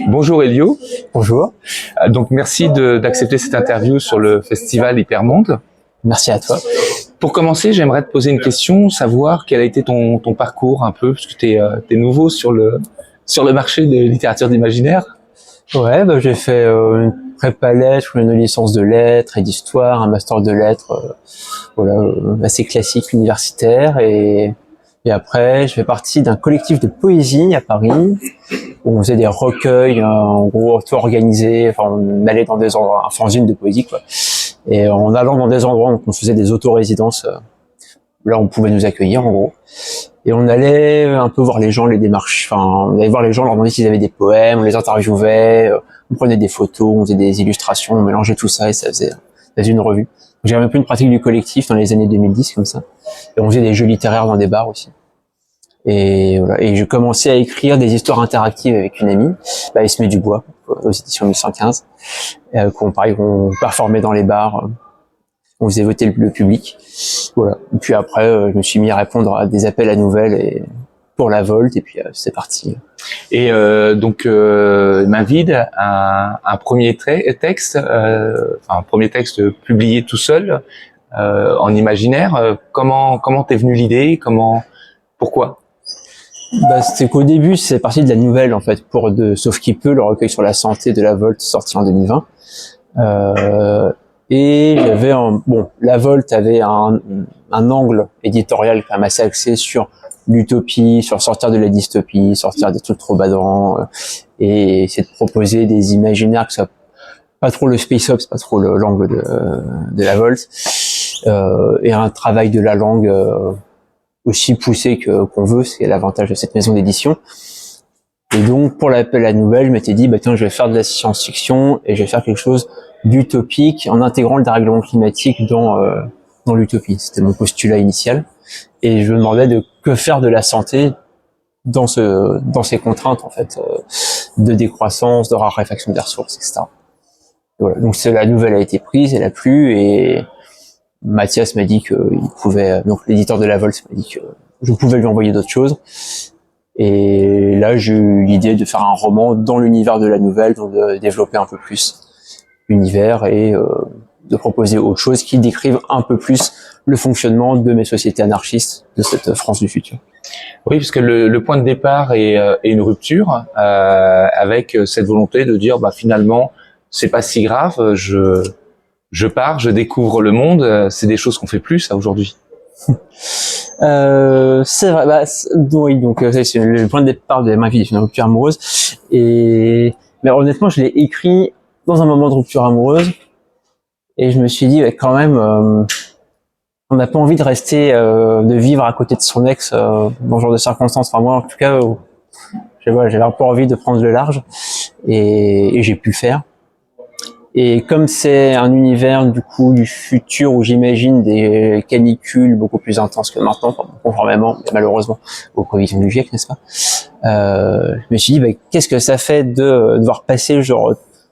Bonjour Elio. Bonjour. Donc merci d'accepter cette interview sur le festival Hypermonde. Merci à toi. Pour commencer, j'aimerais te poser une question, savoir quel a été ton parcours un peu, parce que tu es nouveau sur le marché de littérature d'imaginaire. Ouais, j'ai fait une prépa lettres, une licence de lettres et d'histoire, un master de lettres, assez classique universitaire. Et après, je fais partie d'un collectif de poésie à Paris, où on faisait des recueils, en gros, tout organisé. Enfin, on allait dans des endroits, un fanzine de poésie, quoi. Et en allant dans des endroits, on faisait des autorésidences. Là, on pouvait nous accueillir, en gros. Et on allait un peu voir les gens, les démarches. Enfin, on allait voir les gens, leur demander s'ils avaient des poèmes, on les interviewait, on prenait des photos, on faisait des illustrations, on mélangeait tout ça et ça faisait une revue. J'avais un peu une pratique du collectif dans les années 2010, comme ça. Et on faisait des jeux littéraires dans des bars aussi. Et voilà. Et je commençais à écrire des histoires interactives avec une amie, Esmée Dubois, aux éditions 1115, qu'on performait dans les bars. On faisait voter le public. Voilà. Et puis après, je me suis mis à répondre à des appels à nouvelles et pour la Volte, et puis c'est parti. Et donc Mavid, un premier texte, un premier texte publié tout seul en imaginaire. Comment t'es venue l'idée? Pourquoi? C'était qu'au début, c'est parti de la nouvelle en fait, Sauf qui peut, le recueil sur la santé de la Volte, sorti en 2020. Et la Volte avait un angle éditorial quand même assez axé sur l'utopie, sur sortir de la dystopie, sortir des trucs trop badants, et essayer de proposer des imaginaires que ça pas trop le space op, c'est pas trop l'angle de la Volte, et un travail de la langue aussi poussé qu'on veut, c'est l'avantage de cette maison d'édition. Et donc, pour l'appel à nouvelles, je m'étais dit, tiens, je vais faire de la science-fiction et je vais faire quelque chose d'utopique en intégrant le dérèglement climatique dans l'utopie. C'était mon postulat initial. Et je me demandais de que faire de la santé dans ces contraintes, en fait, de décroissance, de raréfaction des ressources, etc. Et voilà. Donc, la nouvelle a été prise, elle a plu, et Mathias m'a dit qu'il pouvait, donc l'éditeur de la Volte m'a dit que je pouvais lui envoyer d'autres choses. Et là, j'ai eu l'idée de faire un roman dans l'univers de la nouvelle, donc de développer un peu plus l'univers et de proposer autre chose qui décrive un peu plus le fonctionnement de mes sociétés anarchistes de cette France du futur. Oui, parce que le point de départ est une rupture avec cette volonté de dire finalement c'est pas si grave, je pars, je découvre le monde, c'est des choses qu'on fait plus ça aujourd'hui. C'est vrai, oui, donc c'est le point de départ de ma vie, c'est une rupture amoureuse. Mais honnêtement, je l'ai écrit dans un moment de rupture amoureuse, et je me suis dit quand même, on n'a pas envie de rester, de vivre à côté de son ex dans ce genre de circonstances. Enfin moi, en tout cas, j'avais un peu envie de prendre le large, et j'ai pu le faire. Et comme c'est un univers du futur où j'imagine des canicules beaucoup plus intenses que maintenant, conformément malheureusement aux prévisions du GIEC, n'est-ce pas, je me suis dit qu'est-ce que ça fait de devoir passer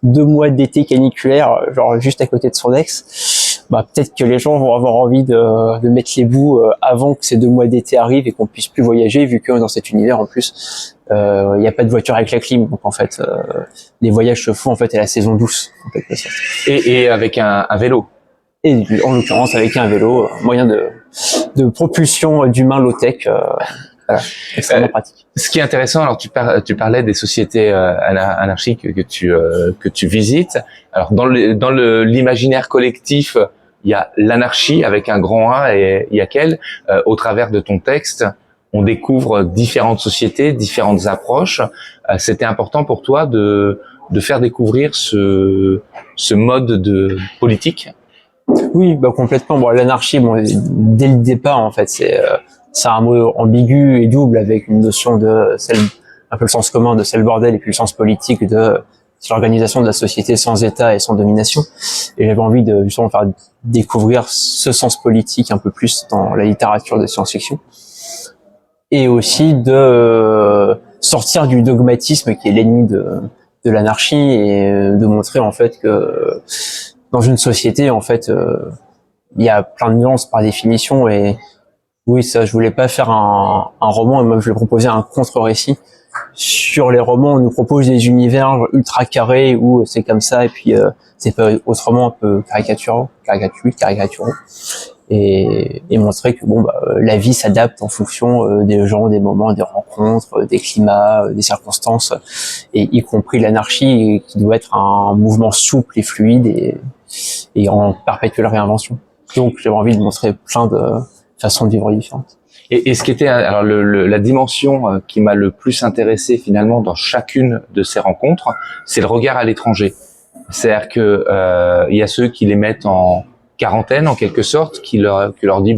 2 mois d'été caniculaire juste à côté de son ex. Peut-être que les gens vont avoir envie de mettre les bouts avant que ces 2 mois d'été arrivent et qu'on puisse plus voyager, vu que dans cet univers en plus il n'y a pas de voiture avec la clim, donc en fait les voyages se font en fait à la saison douce en quelque sorte. Et avec un vélo. Et en l'occurrence avec un vélo, moyen de propulsion d'humain low-tech, voilà, extrêmement pratique. Ce qui est intéressant, alors tu parlais des sociétés anarchiques que tu visites. Alors dans l'imaginaire collectif, il y a l'anarchie avec un grand A, et il y a au travers de ton texte, on découvre différentes sociétés, différentes approches. C'était important pour toi de faire découvrir ce mode de politique? Oui, complètement. L'anarchie, dès le départ, en fait, c'est un mot ambigu et double, avec une notion un peu le sens commun de c'est le bordel, et puis le sens politique de c'est l'organisation de la société sans État et sans domination. Et j'avais envie de justement faire découvrir ce sens politique un peu plus dans la littérature de science-fiction. Et aussi de sortir du dogmatisme qui est l'ennemi de l'anarchie, et de montrer en fait que dans une société, en fait, il y a plein de nuances par définition, et Oui, ça, je voulais pas faire un roman, et moi je voulais proposer un contre-récit. Sur les romans, on nous propose des univers ultra carrés où c'est comme ça, et puis c'est pas autrement un peu caricaturaux, et montrer que bon, la vie s'adapte en fonction des gens, des moments, des rencontres, des climats, des circonstances, et y compris l'anarchie qui doit être un mouvement souple et fluide et en perpétuelle réinvention. Donc j'avais envie de montrer plein de façons de vivre différentes. Et ce qui était alors la dimension qui m'a le plus intéressé finalement dans chacune de ces rencontres, c'est le regard à l'étranger. C'est-à-dire que il y a ceux qui les mettent en quarantaine en quelque sorte, qui leur dit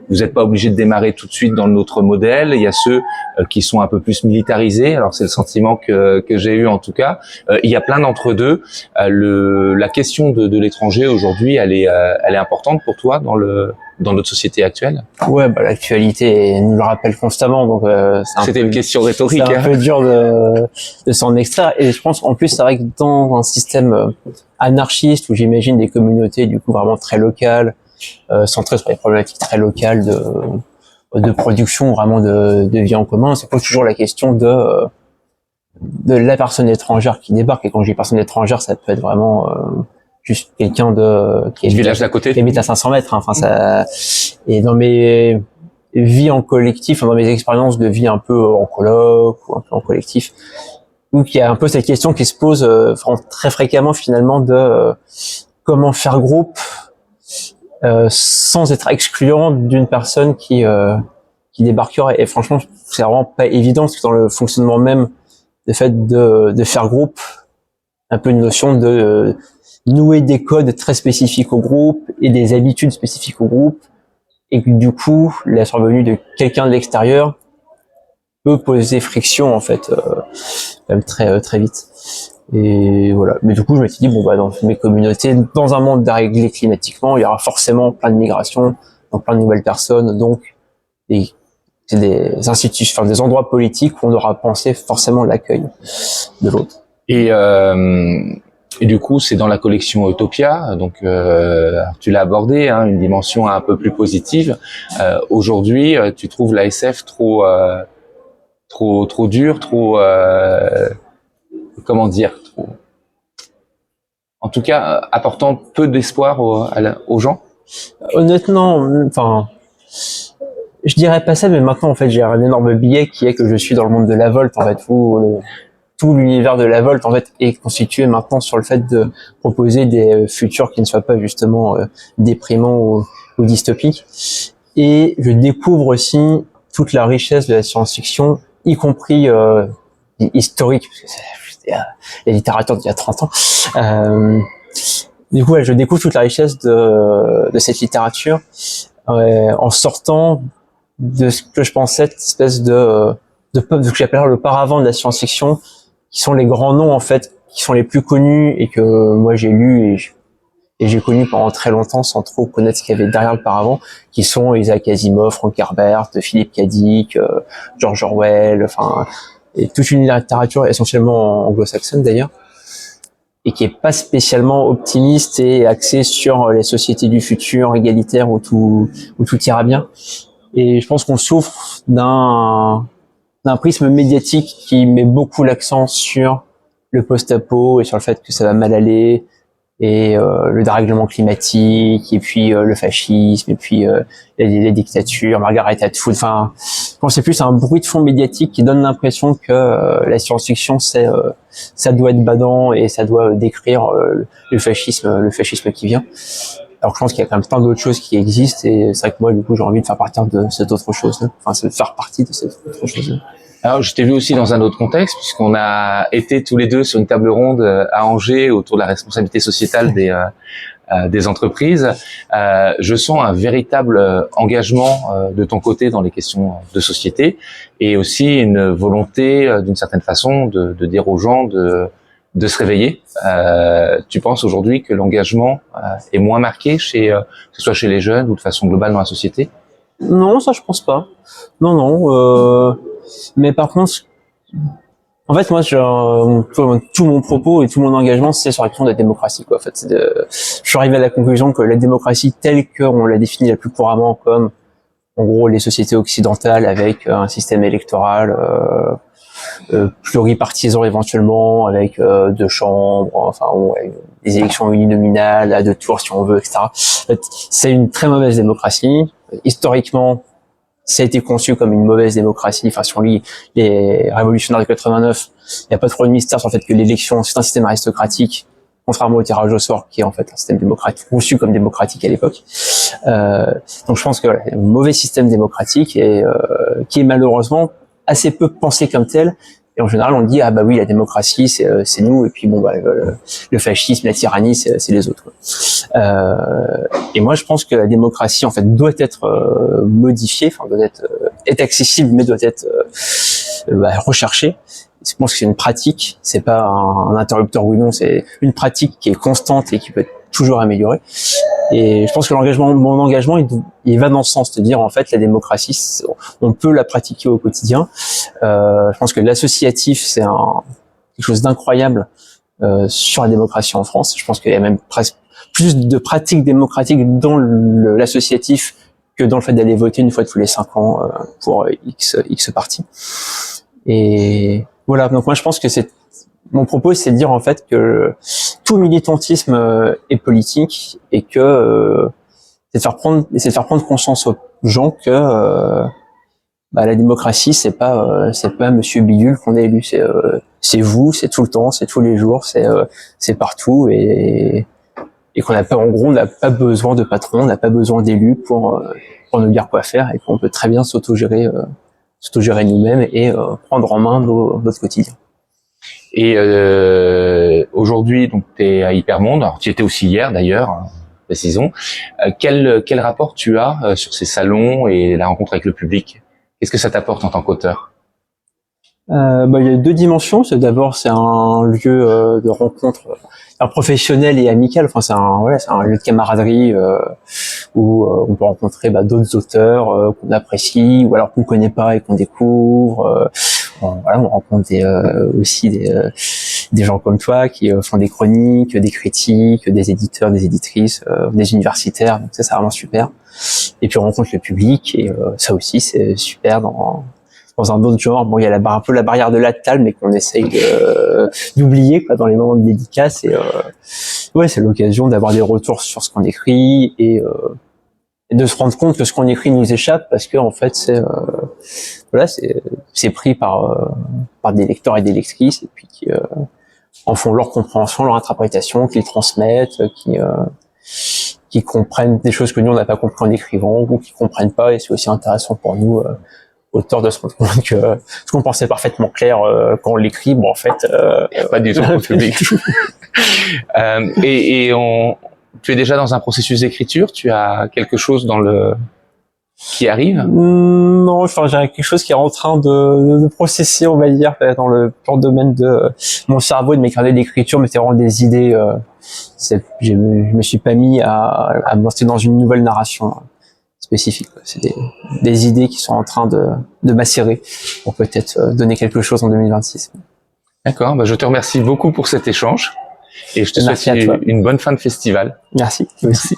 vous n'êtes pas obligé de démarrer tout de suite dans notre modèle. Il y a ceux qui sont un peu plus militarisés. Alors c'est le sentiment que j'ai eu en tout cas. Il y a plein d'entre-deux. La question de l'étranger aujourd'hui, elle est importante pour toi dans notre société actuelle. Ouais, l'actualité nous le rappelle constamment, donc c'était une question rhétorique. C'est un peu dur de s'en extraire. Et je pense qu'en plus, c'est vrai que dans un système anarchiste où j'imagine des communautés du coup vraiment très locales, centrées sur les problématiques très locales de production, vraiment de vie en commun, c'est pas toujours la question de la personne étrangère qui débarque. Et quand je dis personne étrangère, ça peut être vraiment juste quelqu'un qui du village d'à côté, qui habite à 500 mètres. Hein. Enfin, ça. Et dans mes vies en collectif, dans mes expériences de vie un peu en coloc ou un peu en collectif, où il y a un peu cette question qui se pose très fréquemment finalement de comment faire groupe sans être excluant d'une personne qui débarquerait. Et franchement, c'est vraiment pas évident parce que dans le fonctionnement même, le fait de faire groupe, un peu une notion de nouer des codes très spécifiques au groupe et des habitudes spécifiques au groupe, et que du coup, la survenue de quelqu'un de l'extérieur peut poser friction en fait, quand même très vite. Et voilà. Mais du coup, je me suis dit dans mes communautés, dans un monde déréglé climatiquement, il y aura forcément plein de migrations, donc plein de nouvelles personnes, donc c'est des institutions, des endroits politiques où on aura pensé forcément l'accueil de l'autre. Et du coup, c'est dans la collection Utopia, donc tu l'as abordé, une dimension un peu plus positive. Aujourd'hui, tu trouves la SF trop dure, comment dire, en tout cas apportant peu d'espoir aux gens. Honnêtement, enfin, je dirais pas ça, mais maintenant en fait j'ai un énorme biais qui est que je suis dans le monde de la Volt en fait, où tout l'univers de la Volt en fait est constitué maintenant sur le fait de proposer des futurs qui ne soient pas justement déprimants ou dystopiques. Et je découvre aussi toute la richesse de la science-fiction, y compris historique, parce que c'est la littérature d'il y a 30 ans. Du coup, je découvre toute la richesse de cette littérature en sortant de ce que je pensais être une espèce de ce que j'appelle le paravent de la science-fiction, qui sont les grands noms en fait, qui sont les plus connus et que moi j'ai lu et j'ai connu pendant très longtemps sans trop connaître ce qu'il y avait derrière le paravent, qui sont Isaac Asimov, Frank Herbert, Philippe K. Dick, George Orwell, enfin, et toute une littérature essentiellement anglo-saxonne d'ailleurs, et qui est pas spécialement optimiste et axée sur les sociétés du futur égalitaires où tout ira bien. Et je pense qu'on souffre d'un prisme médiatique qui met beaucoup l'accent sur le post-apo et sur le fait que ça va mal aller, et le dérèglement climatique, et puis le fascisme, et puis les dictatures, Margaret Atwood. Enfin, je pense que c'est plus un bruit de fond médiatique qui donne l'impression que la science-fiction, ça doit être badant et ça doit décrire le fascisme qui vient. Alors que je pense qu'il y a quand même plein d'autres choses qui existent, et c'est vrai que moi, du coup, j'ai envie de faire partie de cette autre chose-là. Enfin, faire partie de cette autre chose-là. Alors, je t'ai vu aussi dans un autre contexte, puisqu'on a été tous les deux sur une table ronde à Angers autour de la responsabilité sociétale des entreprises. Je sens un véritable engagement de ton côté dans les questions de société, et aussi une volonté, d'une certaine façon, de dire aux gens de se réveiller. Tu penses aujourd'hui que l'engagement est moins marqué que ce soit chez les jeunes ou de façon globale dans la société? Non, ça je pense pas. Non. Mais par contre, en fait, moi, tout mon propos et tout mon engagement, c'est sur la question de la démocratie, quoi. En fait, je suis arrivé à la conclusion que la démocratie telle qu'on l'a définie la plus couramment comme en gros les sociétés occidentales avec un système électoral pluripartisan éventuellement, avec 2 chambres, enfin ouais, des élections uninominales à 2 tours si on veut, etc. En fait, c'est une très mauvaise démocratie. Historiquement, ça a été conçu comme une mauvaise démocratie. Enfin, si on lit les révolutionnaires de 89, il n'y a pas trop de mystère sur le fait que l'élection, c'est un système aristocratique, contrairement au tirage au sort, qui est en fait un système démocratique, conçu comme démocratique à l'époque. Donc je pense que voilà, un mauvais système démocratique et qui est malheureusement assez peu pensé comme tel. Et en général, on dit ah bah oui, la démocratie c'est nous, et puis bon bah le fascisme, la tyrannie, c'est les autres. Et moi, je pense que la démocratie en fait doit être modifiée, enfin doit être accessible, mais doit être recherchée. Je pense que c'est une pratique, c'est pas un interrupteur oui non, c'est une pratique qui est constante et qui peut être toujours améliorée. Et je pense que mon engagement, il va dans ce sens, de dire en fait la démocratie, on peut la pratiquer au quotidien. Je pense que l'associatif, c'est quelque chose d'incroyable sur la démocratie en France. Je pense qu'il y a même presque plus de pratiques démocratiques dans l'associatif que dans le fait d'aller voter une fois tous les 5 ans pour X parti. Et voilà, donc moi je pense que mon propos, c'est de dire en fait que tout militantisme est politique et que c'est de faire prendre conscience aux gens que la démocratie c'est pas Monsieur Bidule qu'on a élu, c'est vous, c'est tout le temps, c'est tous les jours, c'est partout et qu'on n'a pas, en gros, on n'a pas besoin de patron, on n'a pas besoin d'élus pour nous dire quoi faire et qu'on peut très bien s'autogérer nous-mêmes et prendre en main notre quotidien. Et aujourd'hui, donc tu es à Hypermonde. Alors, tu y étais aussi hier d'ailleurs, précisons. Quel rapport tu as sur ces salons et la rencontre avec le public? Qu'est-ce que ça t'apporte en tant qu'auteur? Il y a 2 dimensions. D'abord, c'est un lieu de rencontre professionnel et amical. Enfin, c'est un lieu de camaraderie où on peut rencontrer d'autres auteurs qu'on apprécie ou alors qu'on connaît pas et qu'on découvre. On rencontre aussi des gens comme toi qui font des chroniques, des critiques, des éditeurs, des éditrices, des universitaires. Donc ça, c'est vraiment super. Et puis on rencontre le public et ça aussi, c'est super dans un autre genre. Bon, il y a un peu la barrière de l'attal, mais qu'on essaye d'oublier dans les moments de dédicace. Et c'est l'occasion d'avoir des retours sur ce qu'on écrit et de se rendre compte que ce qu'on écrit nous échappe parce que en fait c'est pris par des lecteurs et des lectrices et puis qui en font leur compréhension, leur interprétation, qu'ils transmettent, qui comprennent des choses que nous on n'a pas compris en écrivant ou qui comprennent pas, et c'est aussi intéressant pour nous auteurs de se rendre compte que ce qu'on pensait parfaitement clair quand on l'écrit, en fait pas du tout au public. Tu es déjà dans un processus d'écriture? Tu as quelque chose qui arrive? Non, enfin j'ai quelque chose qui est en train de processer, on va dire, dans le pur domaine de mon cerveau, de mes carnets d'écriture, mais c'est vraiment des idées. Je me suis pas mis à me lancer dans une nouvelle narration spécifique. C'est des idées qui sont en train de macérer pour peut-être donner quelque chose en 2026. D'accord, je te remercie beaucoup pour cet échange et je te souhaite une bonne fin de festival. Merci. Merci.